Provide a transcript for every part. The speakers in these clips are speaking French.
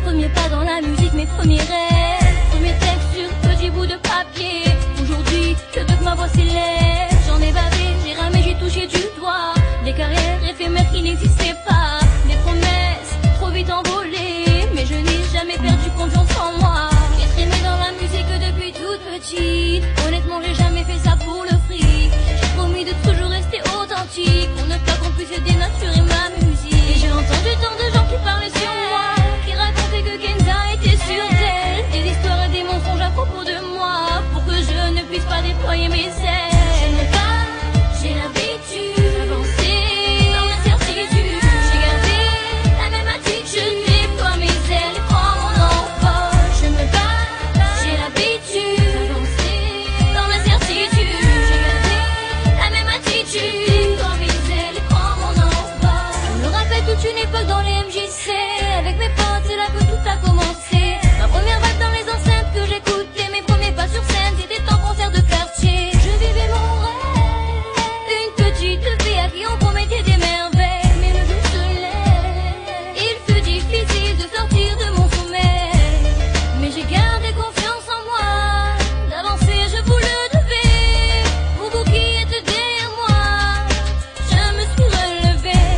Premier pas dans la musique, mes premiers rêves. Premier texte sur petit bout de papier. Aujourd'hui, je veux que ma voix s'élève. J'en ai bavé, j'ai ramé, j'ai touché du doigt des carrières éphémères qui n'existaient pas. Des promesses trop vite envolées, mais je n'ai jamais perdu confiance en moi. J'ai traîné dans la musique depuis toute petite. Honnêtement, j'ai jamais fait ça pour le fric. J'ai promis de toujours rester authentique, pour ne pas qu'on puisse dénaturer ma musique. Et j'ai entendu tant de gens qui parlaient sur moi, qui racontaient que Kenza était sur elle. Des histoires et des mensonges à propos de moi, pour que je ne puisse pas déployer mes ailes. Je me bats, j'ai l'habitude d'avancer dans mes certitudes. J'ai gardé la même attitude, je déploie mes ailes et prends mon envol. Je me bats, j'ai l'habitude d'avancer dans mes certitudes. J'ai gardé la même attitude, je déploie mes ailes et prends mon envol. Je me rappelle toute une époque dans les MJC, avec mes potes, c'est là que tout a commencé. Ma première vague dans les enceintes que j'écoutais, mes premiers pas sur scène, c'était en concert de quartier. Je vivais mon rêve, une petite fille à qui on promettait des merveilles. Mais le jour se lève, il fut difficile de sortir de mon sommeil. Mais j'ai gardé confiance en moi, d'avancer je vous le devais. Pour vous qui êtes derrière moi, je me suis relevée.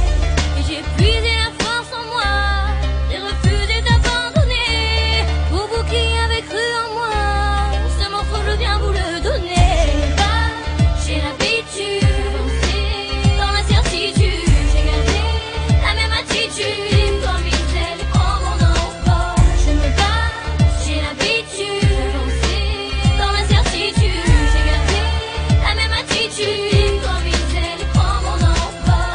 Et j'ai puisé la force en moi, j'ai refusé d'abandonner. Pour vous qui avez cru en moi, ce morceau je viens vous le donner. Je me bats, j'ai l'habitude d'avancer dans la certitude. J'ai gardé la même attitude, comme mes ailes et prends mon envol. Je me bats, j'ai l'habitude d'avancer dans la certitude. J'ai gardé la même attitude, comme mes ailes et prends mon envol.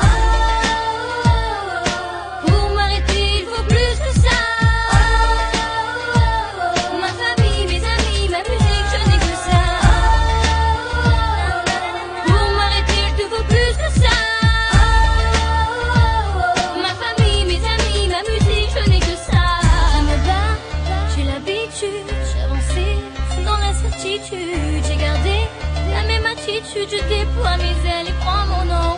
Pour m'arrêter, il faut plus que ça. Ma famille, mes amis, ma musique, je n'ai que ça. Pour m'arrêter, il te faut plus que ça. Ma famille, mes amis, ma musique, je n'ai que ça. Je me bats, j'ai l'habitude, j'ai avancé dans l'incertitude. J'ai gardé la même attitude, je déploie mes ailes et prends mon nom.